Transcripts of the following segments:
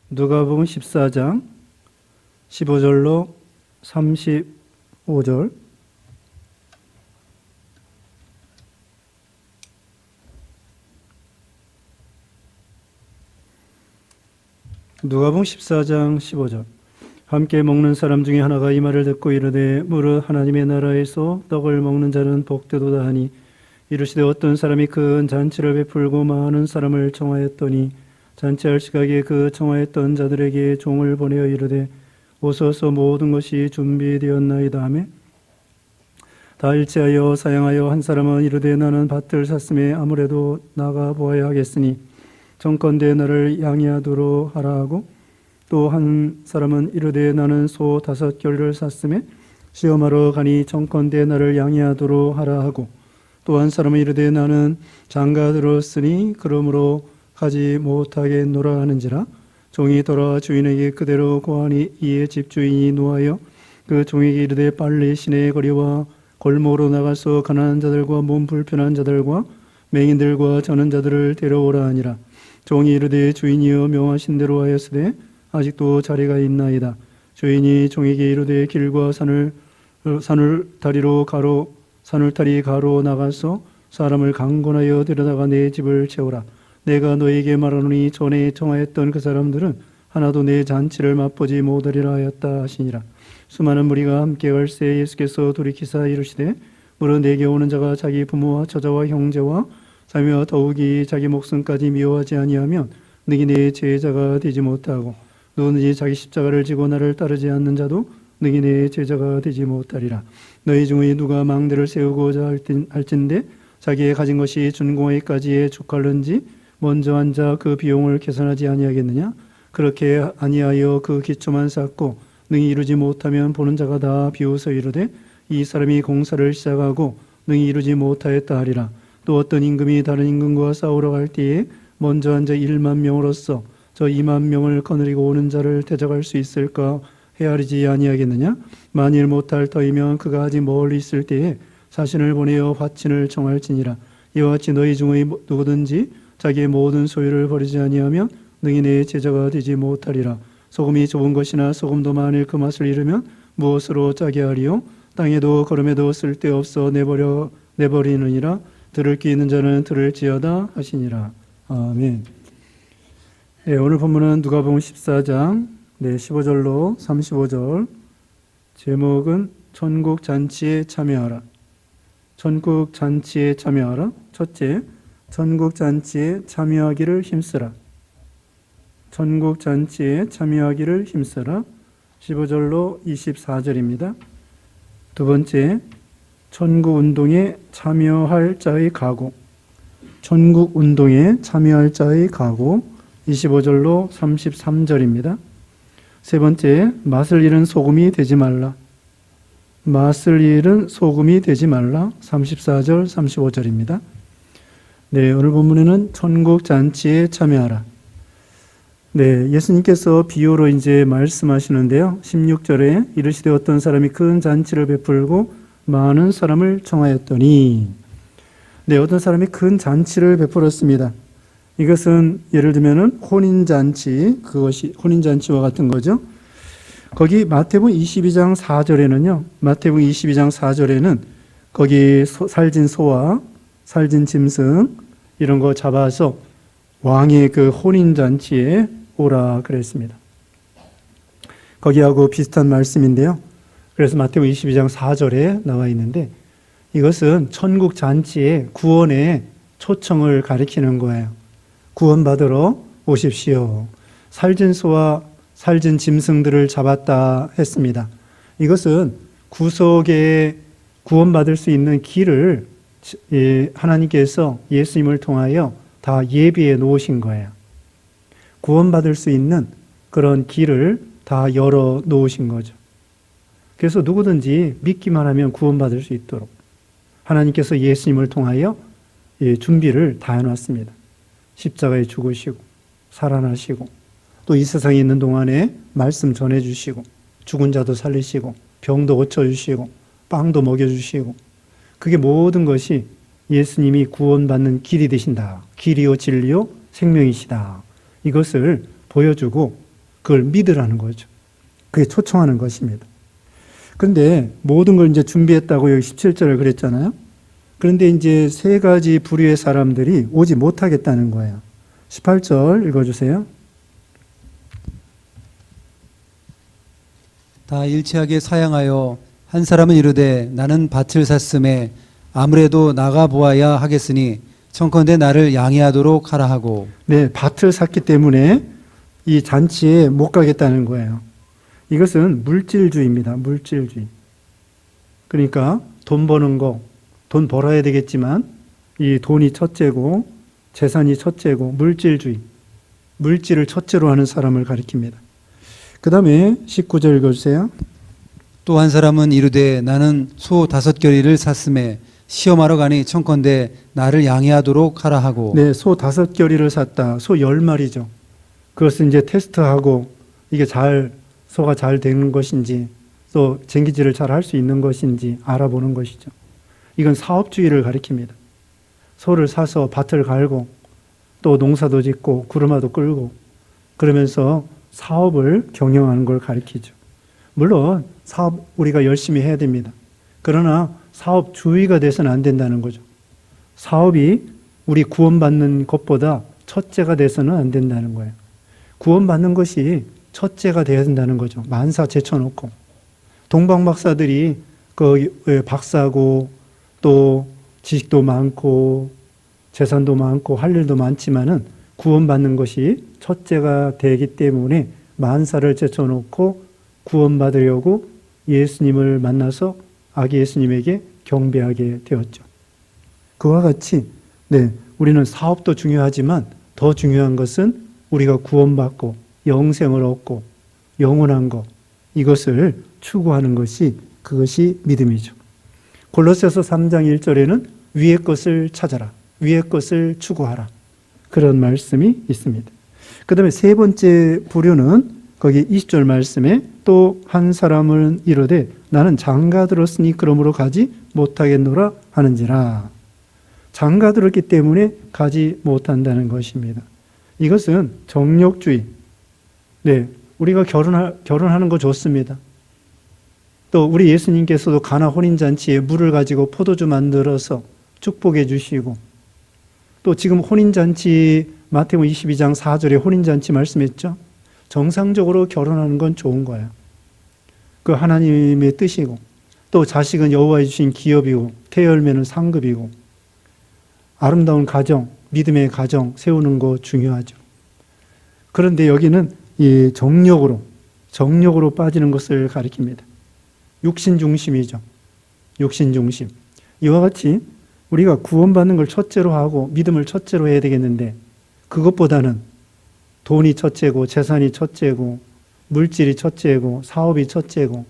누가복음 14장 15절로 35절. 누가복음 14장 15절. 함께 먹는 사람 중에 하나가 이 말을 듣고 이르되 무릇 하나님의 나라에서 떡을 먹는 자는 복되도다 하니, 이르시되 어떤 사람이 큰 잔치를 베풀고 많은 사람을 청하였더니 잔치할 시각에 그 청하였던 자들에게 종을 보내어 이르되 오소서 모든 것이 준비되었나이다 하며 다 일치하여 사양하여 한 사람은 이르되 나는 밭을 샀음에 아무래도 나가 보아야 하겠으니 정컨대 나를 양해하도록 하라 하고, 또 한 사람은 이르되 나는 소 5결을 샀음에 시험하러 가니 정컨대 나를 양해하도록 하라 하고, 또 한 사람은 이르되 나는 장가 들었으니 그러므로 가지 못하겠노라 하는지라. 종이 돌아와 주인에게 그대로 고하니 이에 집주인이 노하여 그 종에게 이르되 빨리 시내의 거리와 골목으로 나가서 가난한 자들과 몸 불편한 자들과 맹인들과 저는 자들을 데려오라 하니라. 종이 이르되 주인이여 명하신 대로 하였으되 아직도 자리가 있나이다. 주인이 종에게 이르되 길과 산울타리 가로 나가서 사람을 강권하여 데려다가 내 집을 채우라. 내가 너에게 말하노니 전에 청하였던 그 사람들은 하나도 내 잔치를 맛보지 못하리라 하였다 하시니라. 수많은 무리가 함께 갈새 예수께서 돌이키사 이르시되 무릇 내게 오는 자가 자기 부모와 처자와 형제와 자매와 더욱이 자기 목숨까지 미워하지 아니하면 능히 내 제자가 되지 못하고, 누구든지 자기 십자가를 지고 나를 따르지 않는 자도 능히 내 제자가 되지 못하리라. 너희 중에 누가 망대를 세우고자 할진대 자기의 가진 것이 준공회까지에 족할는지 먼저 앉아 그 비용을 계산하지 아니하겠느냐? 그렇게 아니하여 그 기초만 쌓고 능히 이루지 못하면 보는 자가 다 비웃어 이르되 이 사람이 공사를 시작하고 능히 이루지 못하였다 하리라. 또 어떤 임금이 다른 임금과 싸우러 갈 때에 먼저 앉아 1만 명으로서 저 2만 명을 거느리고 오는 자를 대적할 수 있을까 헤아리지 아니하겠느냐? 만일 못할 터이면 그가 아직 멀리 있을 때에 사신을 보내어 화친을 청할지니라. 이와 같이 너희 중의 누구든지 자기의 모든 소유를 버리지 아니하면 능히 내 제자가 되지 못하리라. 소금이 좁은 것이나 소금도 만일 그 맛을 잃으면 무엇으로 짜게 하리요? 땅에도 걸음에도 쓸데없어 내버리느니라. 들을 귀 있는 자는 들을지어다 하시니라. 아멘. 네, 오늘 본문은 누가복음 14장 15절로 35절. 제목은 천국 잔치에 참여하라. 천국 잔치에 참여하라. 첫째, 천국 잔치에 참여하기를 힘쓰라. 천국 잔치에 참여하기를 힘쓰라. 15절로 24절입니다. 두 번째, 천국 운동에 참여할 자의 각오. 천국 운동에 참여할 자의 각오. 25절로 33절입니다. 세 번째, 맛을 잃은 소금이 되지 말라. 맛을 잃은 소금이 되지 말라. 34절, 35절입니다. 네, 오늘 본문에는 천국 잔치에 참여하라. 네, 예수님께서 비유로 이제 말씀하시는데요. 16절에 이르시되 어떤 사람이 큰 잔치를 베풀고 많은 사람을 청하였더니, 네, 어떤 사람이 큰 잔치를 베풀었습니다. 이것은 예를 들면은 혼인잔치, 그것이 혼인잔치와 같은 거죠. 거기 마태복음 22장 4절에는요, 마태복음 22장 4절에는 거기 살진 소와 살진 짐승 이런 거 잡아서 왕의 그 혼인잔치에 오라 그랬습니다. 거기하고 비슷한 말씀인데요. 그래서 마태복음 22장 4절에 나와 있는데, 이것은 천국 잔치의 구원의 초청을 가리키는 거예요. 구원받으러 오십시오. 살진 소와 살진 짐승들을 잡았다 했습니다. 이것은 구속에 구원받을 수 있는 길을 하나님께서 예수님을 통하여 다 예비해 놓으신 거예요. 구원받을 수 있는 그런 길을 다 열어 놓으신 거죠. 그래서 누구든지 믿기만 하면 구원받을 수 있도록 하나님께서 예수님을 통하여 준비를 다 해놨습니다. 십자가에 죽으시고 살아나시고 또 이 세상에 있는 동안에 말씀 전해주시고 죽은 자도 살리시고 병도 고쳐주시고 빵도 먹여주시고, 그게 모든 것이 예수님이 구원받는 길이 되신다. 길이요 진리요 생명이시다. 이것을 보여주고 그걸 믿으라는 거죠. 그게 초청하는 것입니다. 그런데 모든 걸 이제 준비했다고 여기 17절을 그랬잖아요. 그런데 이제 세 가지 부류의 사람들이 오지 못하겠다는 거예요. 18절 읽어주세요. 다 일치하게 사양하여 한 사람은 이르되 나는 밭을 샀음에 아무래도 나가 보아야 하겠으니 청컨대 나를 양해하도록 하라 하고. 네, 밭을 샀기 때문에 이 잔치에 못 가겠다는 거예요. 이것은 물질주의입니다. 물질주의. 그러니까 돈 버는 거, 돈 벌어야 되겠지만 이 돈이 첫째고 재산이 첫째고 물질주의. 물질을 첫째로 하는 사람을 가리킵니다. 그 다음에 19절 읽어주세요. 또 한 사람은 이르되 나는 소 5겨리를 샀음에 시험하러 가니 청컨대 나를 양해하도록 하라 하고. 네, 소 5겨리를 샀다. 소 10마리죠. 그것은 이제 테스트하고 이게 소가 잘 되는 것인지 또 쟁기질을 잘 할 수 있는 것인지 알아보는 것이죠. 이건 사업주의를 가리킵니다. 소를 사서 밭을 갈고 또 농사도 짓고 구르마도 끌고 그러면서 사업을 경영하는 걸 가리키죠. 물론 사업 우리가 열심히 해야 됩니다. 그러나 사업주의가 돼서는 안 된다는 거죠. 사업이 우리 구원받는 것보다 첫째가 돼서는 안 된다는 거예요. 구원받는 것이 첫째가 되어야 된다는 거죠. 만사 제쳐놓고. 동방박사들이 그 박사고 또 지식도 많고 재산도 많고 할 일도 많지만은 구원받는 것이 첫째가 되기 때문에 만사를 제쳐놓고 구원받으려고 예수님을 만나서 아기 예수님에게 경배하게 되었죠. 그와 같이 우리는 사업도 중요하지만 더 중요한 것은 우리가 구원받고 영생을 얻고 영원한 것 이것을 추구하는 것이 그것이 믿음이죠. 골로새서 3장 1절에는 위의 것을 찾아라. 위의 것을 추구하라. 그런 말씀이 있습니다. 그 다음에 세 번째 부류는 거기 20절 말씀에 또 한 사람은 이르되 나는 장가 들었으니 그러므로 가지 못하겠노라 하는지라. 장가 들었기 때문에 가지 못한다는 것입니다. 이것은 정욕주의. 우리가 결혼하는 거 좋습니다. 또 우리 예수님께서도 가나 혼인잔치에 물을 가지고 포도주 만들어서 축복해 주시고 또 지금 혼인잔치 마태복음 22장 4절에 혼인잔치 말씀했죠. 정상적으로 결혼하는 건 좋은 거예요. 그 하나님의 뜻이고 또 자식은 여호와의 주신 기업이고 태열매는 상급이고 아름다운 가정, 믿음의 가정 세우는 거 중요하죠. 그런데 여기는 이 정욕으로 빠지는 것을 가리킵니다. 육신 중심이죠. 육신 중심. 이와 같이 우리가 구원받는 걸 첫째로 하고 믿음을 첫째로 해야 되겠는데 그것보다는 돈이 첫째고 재산이 첫째고 물질이 첫째고 사업이 첫째고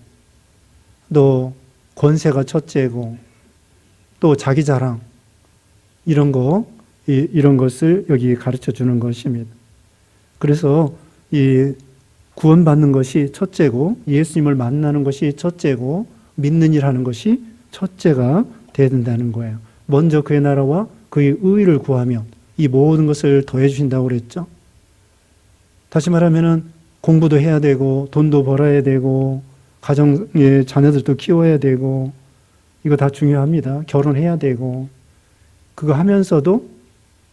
또 권세가 첫째고 또 자기 자랑 이런 것을 여기 가르쳐 주는 것입니다. 그래서 이 구원받는 것이 첫째고 예수님을 만나는 것이 첫째고 믿는 일 하는 것이 첫째가 되어야 된다는 거예요. 먼저 그의 나라와 그의 의를 구하면 이 모든 것을 더해 주신다고 그랬죠. 다시 말하면은 공부도 해야 되고 돈도 벌어야 되고 가정의 자녀들도 키워야 되고 이거 다 중요합니다. 결혼해야 되고 그거 하면서도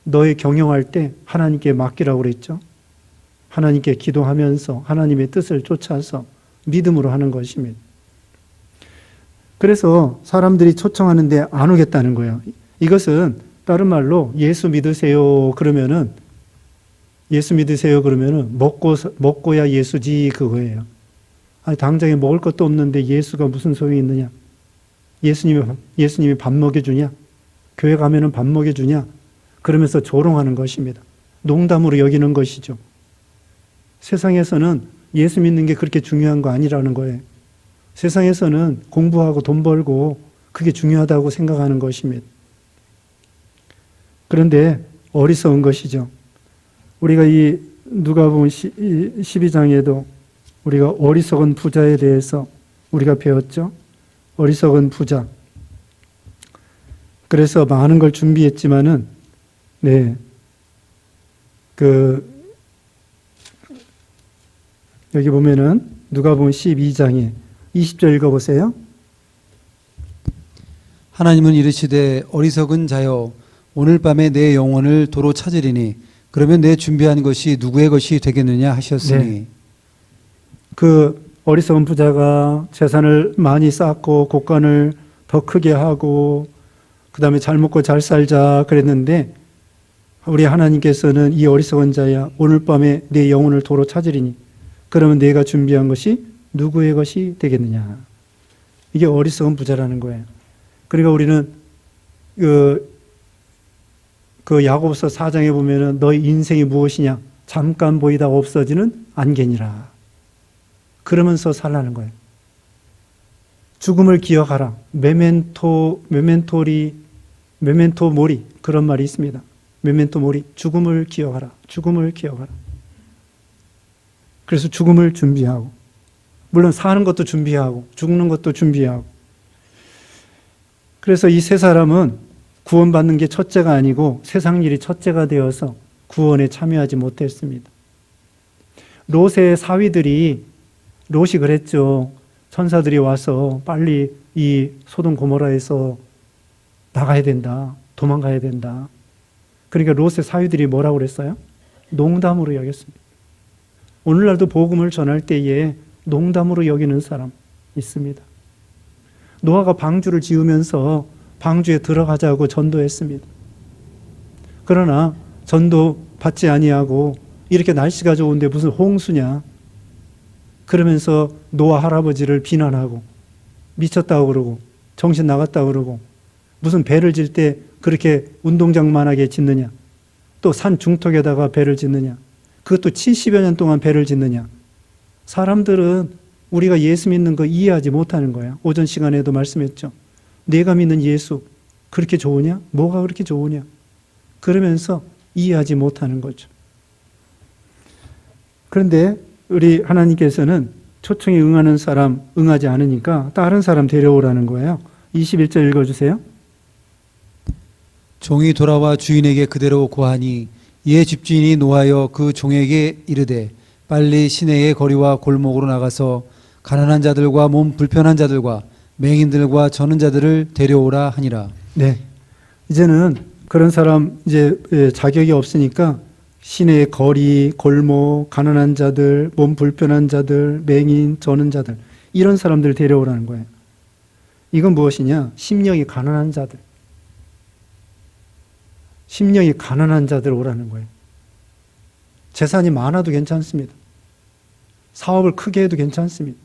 너의 경영할 때 하나님께 맡기라고 그랬죠. 하나님께 기도하면서 하나님의 뜻을 쫓아서 믿음으로 하는 것입니다. 그래서 사람들이 초청하는데 안 오겠다는 거예요. 이것은 다른 말로 예수 믿으세요 그러면은 먹고야 예수지 그거예요. 아니 당장에 먹을 것도 없는데 예수가 무슨 소용이 있느냐? 예수님이 밥 먹여주냐? 교회 가면은 밥 먹여주냐? 그러면서 조롱하는 것입니다. 농담으로 여기는 것이죠. 세상에서는 예수 믿는 게 그렇게 중요한 거 아니라는 거예요. 세상에서는 공부하고 돈 벌고 그게 중요하다고 생각하는 것입니다. 그런데 어리석은 것이죠. 우리가 이 누가복음 12장에도 우리가 어리석은 부자에 대해서 우리가 배웠죠. 어리석은 부자. 그래서 많은 걸 준비했지만은 여기 보면은 누가복음 12장에 20절 읽어보세요. 하나님은 이르시되 어리석은 자여 오늘 밤에 내 영혼을 도로 찾으리니 그러면 내 준비한 것이 누구의 것이 되겠느냐 하셨으니. 네. 그 어리석은 부자가 재산을 많이 쌓고 곳간을 더 크게 하고 그 다음에 잘 먹고 잘 살자 그랬는데 우리 하나님께서는 이 어리석은 자야 오늘 밤에 내 영혼을 도로 찾으리니 그러면 내가 준비한 것이 누구의 것이 되겠느냐. 이게 어리석은 부자라는 거예요. 그러니까 우리는 그 야고보서 4장에 보면은 너희 인생이 무엇이냐 잠깐 보이다 없어지는 안개니라. 그러면서 살라는 거예요. 죽음을 기억하라. 메멘토 모리 그런 말이 있습니다. 메멘토 모리 죽음을 기억하라. 죽음을 기억하라. 그래서 죽음을 준비하고 물론 사는 것도 준비하고 죽는 것도 준비하고 그래서 이 세 사람은 구원받는 게 첫째가 아니고 세상 일이 첫째가 되어서 구원에 참여하지 못했습니다. 롯의 사위들이 롯이 그랬죠. 천사들이 와서 빨리 이 소돔 고모라에서 나가야 된다. 도망가야 된다. 그러니까 롯의 사위들이 뭐라고 그랬어요? 농담으로 여겼습니다. 오늘날도 복음을 전할 때에 농담으로 여기는 사람 있습니다. 노아가 방주를 지으면서 방주에 들어가자고 전도했습니다. 그러나 전도 받지 아니하고 이렇게 날씨가 좋은데 무슨 홍수냐 그러면서 노아 할아버지를 비난하고 미쳤다고 그러고 정신 나갔다고 그러고 무슨 배를 질 때 그렇게 운동장만하게 짓느냐 또 산 중턱에다가 배를 짓느냐 그것도 70여 년 동안 배를 짓느냐. 사람들은 우리가 예수 믿는 거 이해하지 못하는 거야. 오전 시간에도 말씀했죠. 내가 믿는 예수 그렇게 좋으냐? 뭐가 그렇게 좋으냐? 그러면서 이해하지 못하는 거죠. 그런데 우리 하나님께서는 초청에 응하는 사람 응하지 않으니까 다른 사람 데려오라는 거예요. 21절 읽어주세요. 종이 돌아와 주인에게 그대로 고하니 이에 집주인이 노하여 그 종에게 이르되 빨리 시내의 거리와 골목으로 나가서 가난한 자들과 몸 불편한 자들과 맹인들과 저는 자들을 데려오라 하니라. 네, 이제는 그런 사람 이제 자격이 없으니까 시내의 거리, 골목, 가난한 자들, 몸 불편한 자들, 맹인, 저는 자들 이런 사람들 데려오라는 거예요. 이건 무엇이냐? 심령이 가난한 자들. 심령이 가난한 자들 오라는 거예요. 재산이 많아도 괜찮습니다. 사업을 크게 해도 괜찮습니다.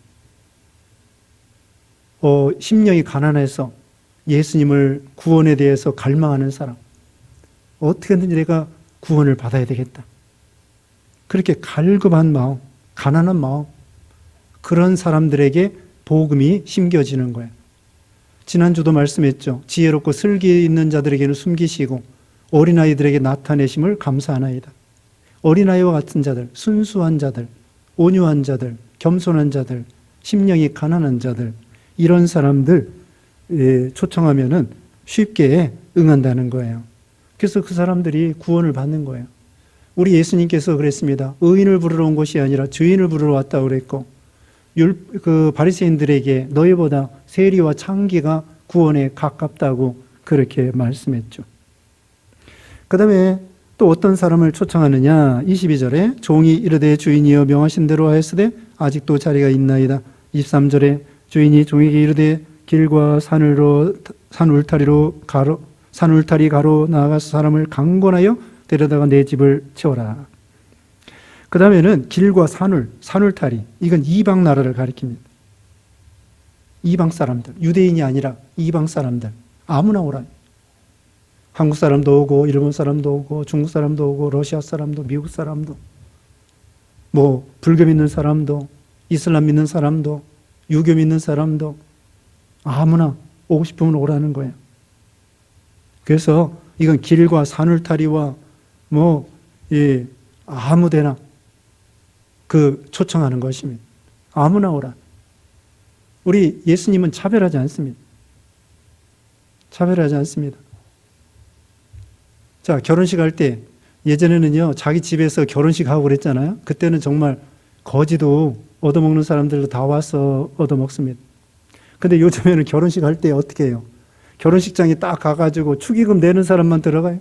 심령이 가난해서 예수님을 구원에 대해서 갈망하는 사람. 어떻게든지 내가 구원을 받아야 되겠다. 그렇게 갈급한 마음, 가난한 마음, 그런 사람들에게 복음이 심겨지는 거예요. 지난주도 말씀했죠. 지혜롭고 슬기 있는 자들에게는 숨기시고 어린아이들에게 나타내심을 감사하나이다. 어린아이와 같은 자들, 순수한 자들, 온유한 자들, 겸손한 자들, 심령이 가난한 자들 이런 사람들 초청하면은 쉽게 응한다는 거예요. 그래서 그 사람들이 구원을 받는 거예요. 우리 예수님께서 그랬습니다. 의인을 부르러 온 것이 아니라 죄인을 부르러 왔다고 그랬고 그 바리새인들에게 너희보다 세리와 창기가 구원에 가깝다고 그렇게 말씀했죠. 그 다음에 또 어떤 사람을 초청하느냐. 22절에 종이 이르되 주인이여 명하신 대로 하였으되 아직도 자리가 있나이다. 23절에 주인이 종에게 이르되 길과 산 울타리 가로 나아가서 사람을 강권하여 데려다가 내 집을 채워라. 그 다음에는 길과 산울타리 이건 이방 나라를 가리킵니다. 이방 사람들, 유대인이 아니라 이방 사람들 아무나 오라. 한국 사람도 오고 일본 사람도 오고 중국 사람도 오고 러시아 사람도 미국 사람도 뭐 불교 믿는 사람도 이슬람 믿는 사람도 유교 믿는 사람도 아무나 오고 싶으면 오라는 거예요. 그래서 이건 길과 산울타리와 아무데나 그 초청하는 것입니다. 아무나 오라. 우리 예수님은 차별하지 않습니다. 차별하지 않습니다. 자, 결혼식 할 때 예전에는요 자기 집에서 결혼식 하고 그랬잖아요. 그때는 정말 거지도 얻어먹는 사람들도 다 와서 얻어먹습니다. 근데 요즘에는 결혼식 할 때 어떻게 해요? 결혼식장에 딱 가가지고 축의금 내는 사람만 들어가요.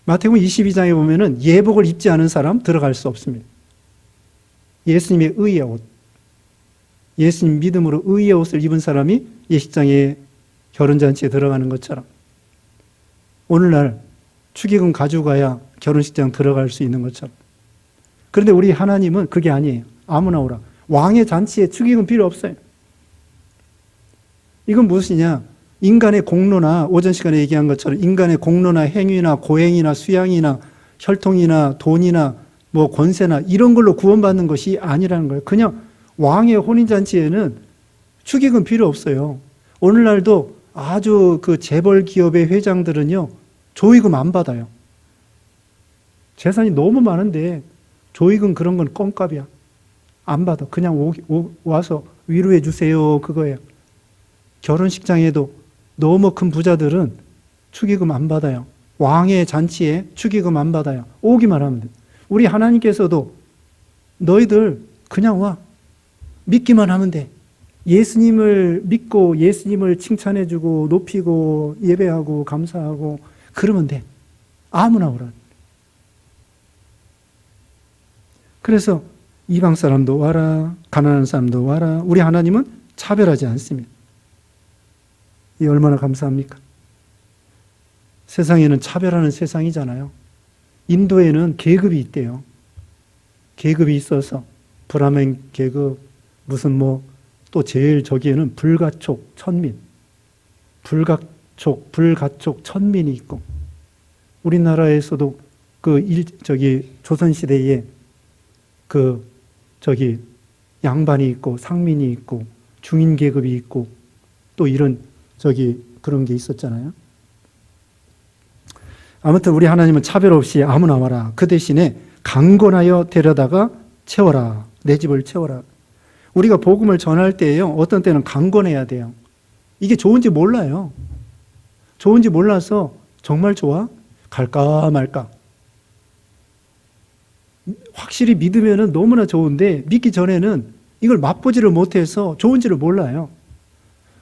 마태복음 22장에 보면은 예복을 입지 않은 사람 들어갈 수 없습니다. 예수님의 의의 옷, 예수님 믿음으로 의의 옷을 입은 사람이 예식장에 결혼잔치에 들어가는 것처럼 오늘날 축의금 가지고 가야 결혼식장 들어갈 수 있는 것처럼. 그런데 우리 하나님은 그게 아니에요. 아무나 오라. 왕의 잔치에 축의금 필요 없어요. 이건 무엇이냐? 인간의 공로나 오전 시간에 얘기한 것처럼 인간의 공로나 행위나 고행이나 수양이나 혈통이나 돈이나 뭐 권세나 이런 걸로 구원받는 것이 아니라는 거예요. 그냥 왕의 혼인잔치에는 축의금 필요 없어요. 오늘날도 아주 그 재벌 기업의 회장들은요, 조의금 안 받아요. 재산이 너무 많은데 조의금 그런 건 껌값이야. 안 받아. 그냥 와서 위로해 주세요. 그거예요. 결혼식장에도 너무 큰 부자들은 축의금 안 받아요. 왕의 잔치에 축의금 안 받아요. 오기만 하면 돼. 우리 하나님께서도 너희들 그냥 와. 믿기만 하면 돼. 예수님을 믿고 예수님을 칭찬해주고 높이고 예배하고 감사하고 그러면 돼. 아무나 오라. 그래서 이방 사람도 와라, 가난한 사람도 와라. 우리 하나님은 차별하지 않습니다. 이 얼마나 감사합니까? 세상에는 차별하는 세상이잖아요. 인도에는 계급이 있대요. 계급이 있어서 브라멘 계급, 무슨 뭐 또 제일 저기에는 불가촉, 천민, 불가촉, 천민이 있고 우리나라에서도 조선시대에 양반이 있고 상민이 있고 중인 계급이 있고 또 이런 그런 게 있었잖아요. 아무튼 우리 하나님은 차별 없이 아무나 와라. 그 대신에 강권하여 데려다가 채워라. 내 집을 채워라. 우리가 복음을 전할 때에요. 어떤 때는 강권해야 돼요. 이게 좋은지 몰라요. 좋은지 몰라서 정말 좋아? 갈까 말까? 확실히 믿으면 너무나 좋은데 믿기 전에는 이걸 맛보지를 못해서 좋은지를 몰라요.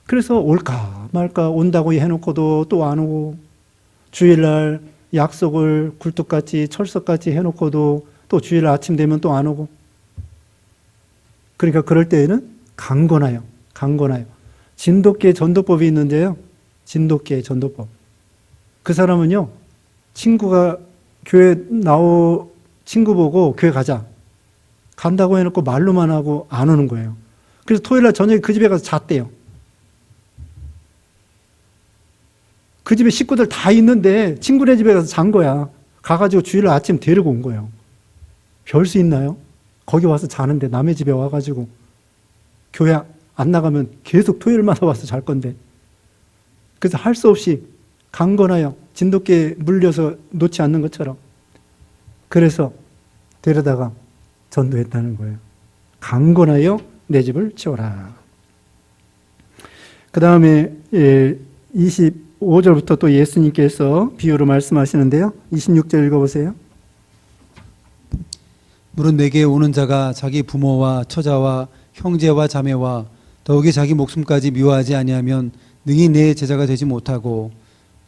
그래서 올까 말까 온다고 해놓고도 또 안 오고 주일날 약속을 굴뚝같이 철석같이 해놓고도 또 주일 아침 되면 또 안 오고 그러니까 그럴 때에는 강권하여 진돗개 전도법이 있는데요. 진돗개 전도법. 그 사람은요. 친구가 교회 친구 보고 교회 가자. 간다고 해놓고 말로만 하고 안 오는 거예요. 그래서 토요일날 저녁에 그 집에 가서 잤대요. 그 집에 식구들 다 있는데 친구네 집에 가서 잔 거야. 가가지고 주일 아침 데리고 온 거예요. 별 수 있나요? 거기 와서 자는데 남의 집에 와가지고 교회 안 나가면 계속 토요일마다 와서 잘 건데. 그래서 할 수 없이 강권하여 진돗개 물려서 놓지 않는 것처럼 그래서 데려다가 전도했다는 거예요. 강권하여 내 집을 채워라. 그 다음에 25절부터 또 예수님께서 비유로 말씀하시는데요. 26절 읽어보세요. 물은 내게 오는 자가 자기 부모와 처자와 형제와 자매와 더욱이 자기 목숨까지 미워하지 아니하면 능히 내 제자가 되지 못하고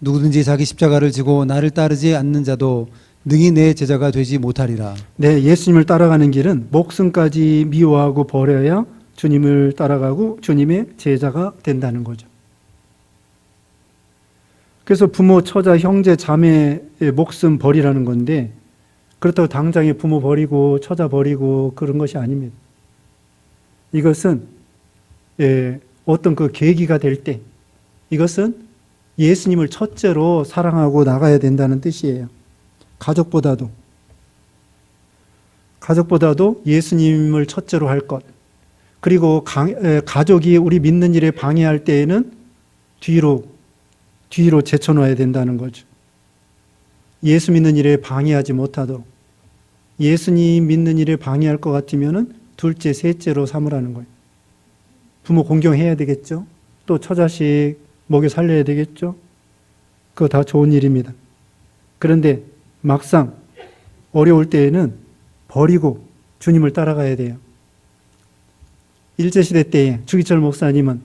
누구든지 자기 십자가를 지고 나를 따르지 않는 자도 능히 내 제자가 되지 못하리라. 네, 예수님을 따라가는 길은 목숨까지 미워하고 버려야 주님을 따라가고 주님의 제자가 된다는 거죠. 그래서 부모, 처자, 형제, 자매의 목숨 버리라는 건데 그렇다고 당장에 부모 버리고 처자 버리고 그런 것이 아닙니다. 이것은 어떤 그 계기가 될 때 이것은 예수님을 첫째로 사랑하고 나가야 된다는 뜻이에요. 가족보다도 예수님을 첫째로 할 것. 그리고 가족이 우리 믿는 일에 방해할 때에는 뒤로 제쳐놓아야 된다는 거죠. 예수 믿는 일에 방해하지 못하도록. 예수님 믿는 일에 방해할 것 같으면은 둘째, 셋째로 삼으라는 거예요. 부모 공경해야 되겠죠. 또 처자식 먹여 살려야 되겠죠. 그거 다 좋은 일입니다. 그런데 막상 어려울 때에는 버리고 주님을 따라가야 돼요. 일제시대 때에 주기철 목사님은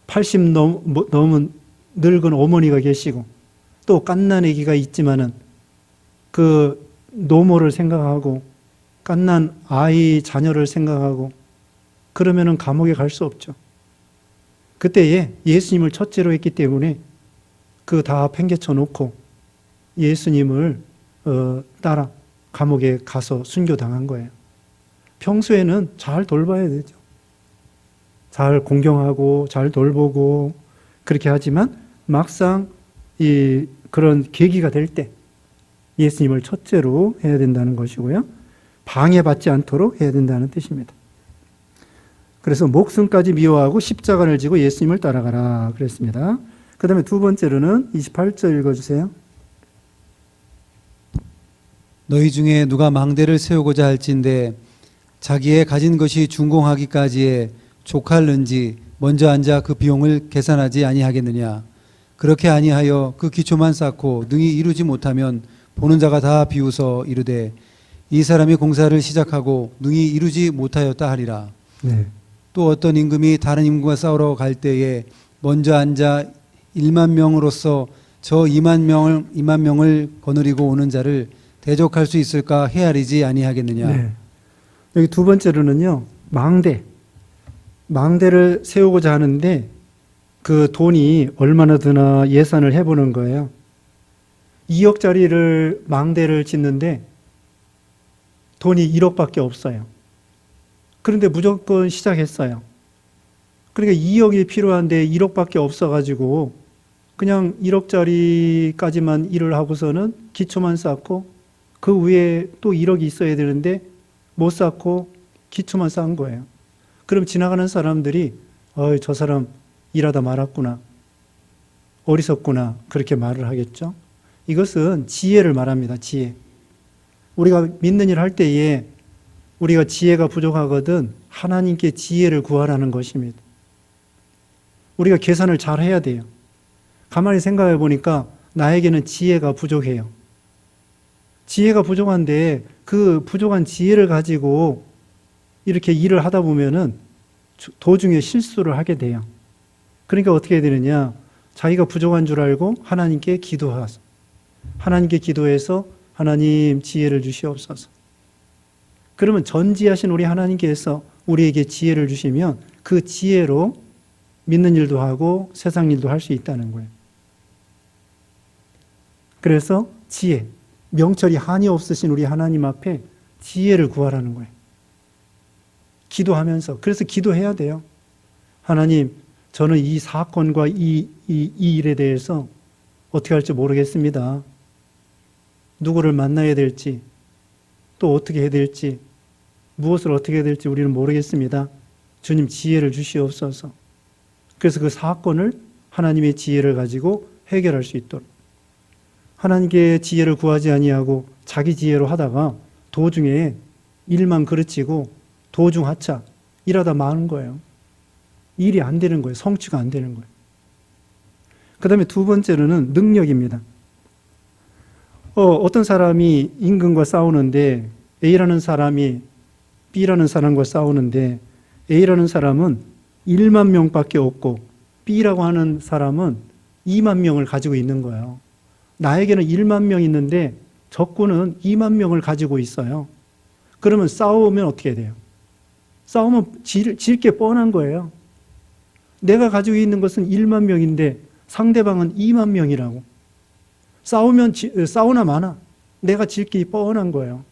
80 넘은 늙은 어머니가 계시고 또 갓난 아기가 있지만은 그 노모를 생각하고 갓난 아이 자녀를 생각하고 그러면은 감옥에 갈 수 없죠. 그때에 예수님을 첫째로 했기 때문에 그 다 팽개쳐 놓고 예수님을 따라 감옥에 가서 순교당한 거예요. 평소에는 잘 돌봐야 되죠. 잘 공경하고 잘 돌보고 그렇게 하지만 막상 그런 계기가 될 때 예수님을 첫째로 해야 된다는 것이고요. 방해받지 않도록 해야 된다는 뜻입니다. 그래서 목숨까지 미워하고 십자가를 지고 예수님을 따라가라 그랬습니다. 그 다음에 두 번째로는 28절 읽어주세요. 너희 중에 누가 망대를 세우고자 할진대 자기의 가진 것이 준공하기까지에 족할는지 먼저 앉아 그 비용을 계산하지 아니하겠느냐. 그렇게 아니하여 그 기초만 쌓고 능히 이루지 못하면 보는 자가 다 비웃어 이르되 이 사람이 공사를 시작하고 능히 이루지 못하였다 하리라. 네. 또 어떤 임금이 다른 임금과 싸우러 갈 때에 먼저 앉아 1만 명으로서 저 2만 명을 거느리고 오는 자를 대적할 수 있을까 헤아리지 아니하겠느냐. 네. 여기 두 번째로는요, 망대를 세우고자 하는데 그 돈이 얼마나 드나 예산을 해보는 거예요. 2억짜리를 망대를 짓는데 돈이 1억밖에 없어요. 그런데 무조건 시작했어요. 그러니까 2억이 필요한데 1억밖에 없어가지고 그냥 1억짜리까지만 일을 하고서는 기초만 쌓고 그 위에 또 1억이 있어야 되는데 못 쌓고 기초만 쌓은 거예요. 그럼 지나가는 사람들이 저 사람 일하다 말았구나. 어리석구나. 그렇게 말을 하겠죠. 이것은 지혜를 말합니다. 지혜. 우리가 믿는 일 할 때에 우리가 지혜가 부족하거든 하나님께 지혜를 구하라는 것입니다. 우리가 계산을 잘 해야 돼요. 가만히 생각해 보니까 나에게는 지혜가 부족해요. 지혜가 부족한데 그 부족한 지혜를 가지고 이렇게 일을 하다 보면은 도중에 실수를 하게 돼요. 그러니까 어떻게 해야 되느냐? 자기가 부족한 줄 알고 하나님께 기도하소. 하나님께 기도해서 하나님 지혜를 주시옵소서. 그러면 전지하신 우리 하나님께서 우리에게 지혜를 주시면 그 지혜로 믿는 일도 하고 세상 일도 할 수 있다는 거예요. 그래서 지혜, 명철이 한이 없으신 우리 하나님 앞에 지혜를 구하라는 거예요. 기도하면서. 그래서 기도해야 돼요. 하나님, 저는 이 사건과 이 일에 대해서 어떻게 할지 모르겠습니다. 누구를 만나야 될지, 또 어떻게 해야 될지, 무엇을 어떻게 해야 될지 우리는 모르겠습니다. 주님 지혜를 주시옵소서. 그래서 그 사건을 하나님의 지혜를 가지고 해결할 수 있도록. 하나님께 지혜를 구하지 아니하고 자기 지혜로 하다가 도중에 일만 그르치고 도중 하차 일하다 마는 거예요. 일이 안 되는 거예요. 성취가 안 되는 거예요. 그 다음에 두 번째로는 능력입니다. 어떤 사람이 임금과 싸우는데 A라는 사람이 B라는 사람과 싸우는데 A라는 사람은 1만 명밖에 없고 B라고 하는 사람은 2만 명을 가지고 있는 거예요. 나에게는 1만 명 있는데 적군은 2만 명을 가지고 있어요. 그러면 싸우면 어떻게 돼요? 싸우면 질 게 뻔한 거예요. 내가 가지고 있는 것은 1만 명인데 상대방은 2만 명이라고. 싸우나 마나 내가 질 게 뻔한 거예요.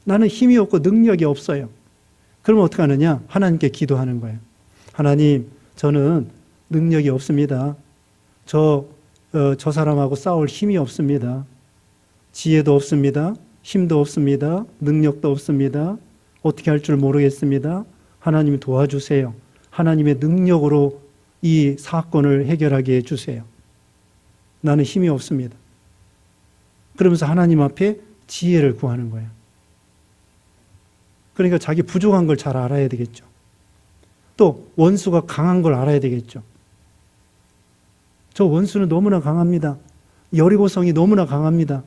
나는 힘이 없고 능력이 없어요. 그러면 어떻게 하느냐? 하나님께 기도하는 거예요. 하나님, 저는 능력이 없습니다. 저 사람하고 싸울 힘이 없습니다. 지혜도 없습니다. 힘도 없습니다. 능력도 없습니다. 어떻게 할 줄 모르겠습니다. 하나님 도와주세요. 하나님의 능력으로 이 사건을 해결하게 해주세요. 나는 힘이 없습니다. 그러면서 하나님 앞에 지혜를 구하는 거예요. 그러니까 자기 부족한 걸 잘 알아야 되겠죠. 또 원수가 강한 걸 알아야 되겠죠. 저 원수는 너무나 강합니다. 여리고성이 너무나 강합니다.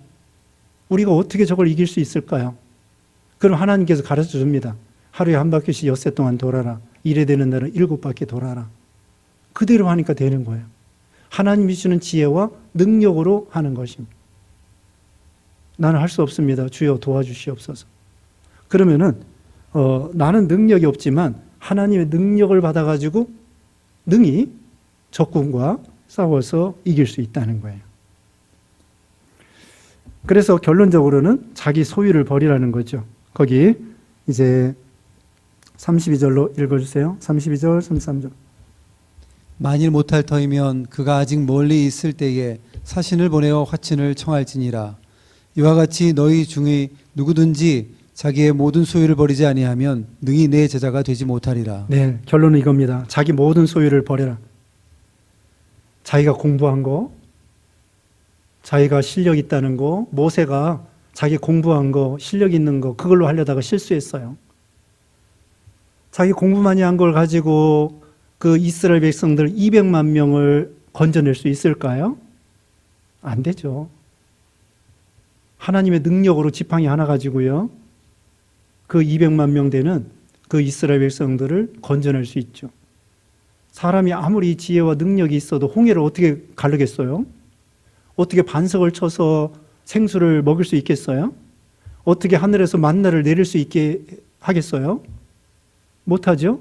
우리가 어떻게 저걸 이길 수 있을까요? 그럼 하나님께서 가르쳐 줍니다. 하루에 한 바퀴씩 엿새 동안 돌아라. 일에 되는 날은 7바퀴 돌아라. 그대로 하니까 되는 거예요. 하나님이 주는 지혜와 능력으로 하는 것입니다. 나는 할 수 없습니다. 주여 도와주시옵소서. 그러면은 나는 능력이 없지만 하나님의 능력을 받아가지고 능히 적군과 싸워서 이길 수 있다는 거예요. 그래서 결론적으로는 자기 소유를 버리라는 거죠. 거기 이제 32절로 읽어주세요. 32절, 33절. 만일 못할 터이면 그가 아직 멀리 있을 때에 사신을 보내어 화친을 청할지니라. 이와 같이 너희 중에 누구든지 자기의 모든 소유를 버리지 아니하면 능히 내 제자가 되지 못하리라. 네, 결론은 이겁니다. 자기 모든 소유를 버려라. 자기가 공부한 거, 자기가 실력 있다는 거, 모세가 자기 공부한 거, 실력 있는 거, 그걸로 하려다가 실수했어요. 자기 공부 많이 한 걸 가지고 그 이스라엘 백성들 200만 명을 건져낼 수 있을까요? 안 되죠. 하나님의 능력으로 지팡이 하나 가지고요. 그 200만 명 되는 그 이스라엘 백성들을 건져낼 수 있죠. 사람이 아무리 지혜와 능력이 있어도 홍해를 어떻게 가르겠어요? 어떻게 반석을 쳐서 생수를 먹을 수 있겠어요? 어떻게 하늘에서 만나를 내릴 수 있게 하겠어요? 못하죠?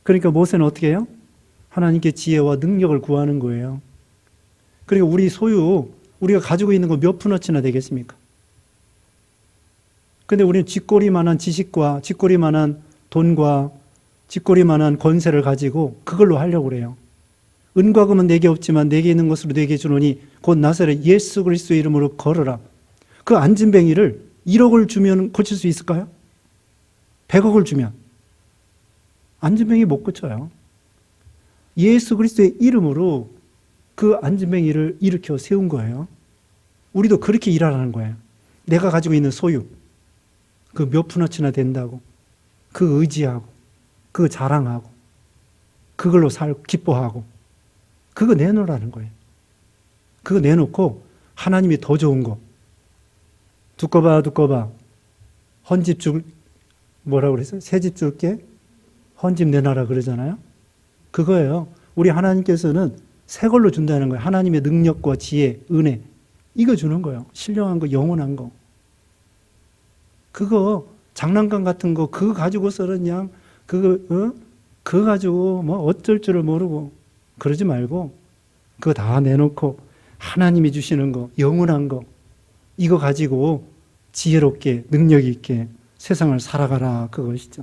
그러니까 모세는 어떻게 해요? 하나님께 지혜와 능력을 구하는 거예요. 그리고 우리 소유, 우리가 가지고 있는 거 몇 푼어치나 되겠습니까? 근데 우리는 쥐꼬리만한 지식과 쥐꼬리만한 돈과 쥐꼬리만한 권세를 가지고 그걸로 하려고 그래요. 은과 금은 내게 없지만 내게 있는 것으로 내게 주노니 곧 나사렛 예수 그리스도의 이름으로 걸어라. 그 안진뱅이를 1억을 주면 고칠 수 있을까요? 100억을 주면 안진뱅이 못 고쳐요. 예수 그리스도의 이름으로 그 안진뱅이를 일으켜 세운 거예요. 우리도 그렇게 일하라는 거예요. 내가 가지고 있는 소유, 그 몇 푼어치나 된다고, 그 의지하고, 그 자랑하고, 그걸로 기뻐하고, 그거 내놓으라는 거예요. 그거 내놓고 하나님이 더 좋은 거, 두꺼봐, 헌집 뭐라고 그랬어요? 새집 줄게, 헌집 내놔라 그러잖아요. 그거예요. 우리 하나님께서는 새 걸로 준다는 거예요. 하나님의 능력과 지혜, 은혜, 이거 주는 거예요. 신령한 거, 영원한 거. 그거 장난감 같은 거 그거 가지고서는 그냥 그거 가지고 뭐 어쩔 줄을 모르고 그러지 말고 그거 다 내놓고 하나님이 주시는 거, 영원한 거 이거 가지고 지혜롭게 능력 있게 세상을 살아가라 그것이죠.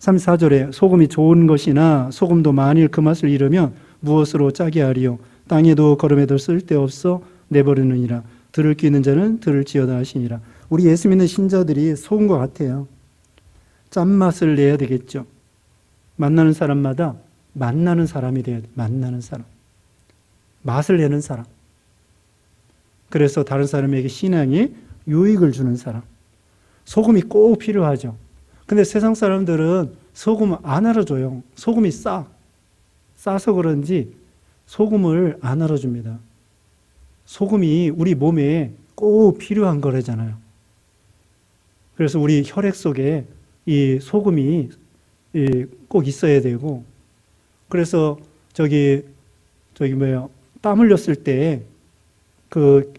34절에 소금이 좋은 것이나 소금도 만일 그 맛을 잃으면 무엇으로 짜게 하리요? 땅에도 걸음에도 쓸데없어 내버리느니라. 들을 귀 있는 자는 들을지어다 하시니라. 우리 예수 믿는 신자들이 소금과 같아요. 짠맛을 내야 되겠죠. 만나는 사람마다 만나는 사람이 돼야 돼. 만나는 사람. 맛을 내는 사람. 그래서 다른 사람에게 신앙에 유익을 주는 사람. 소금이 꼭 필요하죠. 근데 세상 사람들은 소금 안 알아줘요. 소금이 싸서 그런지 소금을 안 알아줍니다. 소금이 우리 몸에 꼭 필요한 거라잖아요. 그래서 우리 혈액 속에 이 소금이 꼭 있어야 되고, 그래서 땀 흘렸을 때 그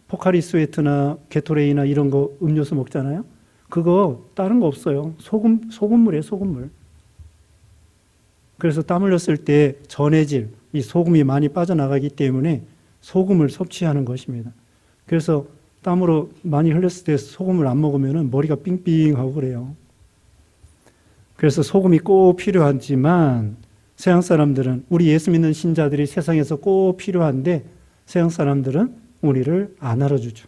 포카리 스웨트나 게토레이나 이런 거 음료수 먹잖아요. 그거 다른 거 없어요. 소금물이에요, 소금물. 그래서 땀 흘렸을 때 전해질 이 소금이 많이 빠져나가기 때문에 소금을 섭취하는 것입니다. 그래서 땀으로 많이 흘렸을 때 소금을 안 먹으면 머리가 삥삥하고 그래요. 그래서 소금이 꼭 필요하지만 세상 사람들은, 우리 예수 믿는 신자들이 세상에서 꼭 필요한데 세상 사람들은 우리를 안 알아주죠.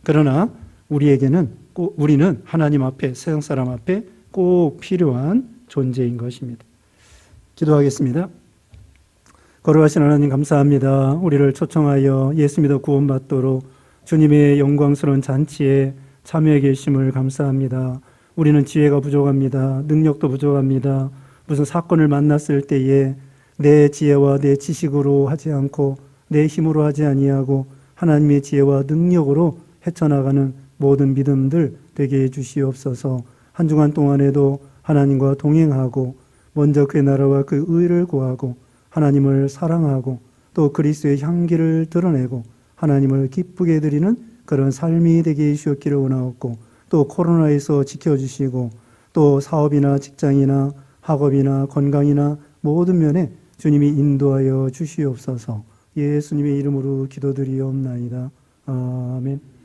그러나 우리는 하나님 앞에, 세상 사람 앞에 꼭 필요한 존재인 것입니다. 기도하겠습니다. 거룩하신 하나님 감사합니다. 우리를 초청하여 예수 믿어 구원받도록 주님의 영광스러운 잔치에 참여해 계심을 감사합니다. 우리는 지혜가 부족합니다. 능력도 부족합니다. 무슨 사건을 만났을 때에 내 지혜와 내 지식으로 하지 않고 내 힘으로 하지 아니하고 하나님의 지혜와 능력으로 헤쳐나가는 모든 믿음들 되게 해주시옵소서. 한 주간 동안에도 하나님과 동행하고 먼저 그의 나라와 그 의를 구하고 하나님을 사랑하고 또 그리스도의 향기를 드러내고 하나님을 기쁘게 드리는 그런 삶이 되게 해주셨기를 원하옵고, 또 코로나에서 지켜주시고 또 사업이나 직장이나 학업이나 건강이나 모든 면에 주님이 인도하여 주시옵소서. 예수님의 이름으로 기도드리옵나이다. 아멘.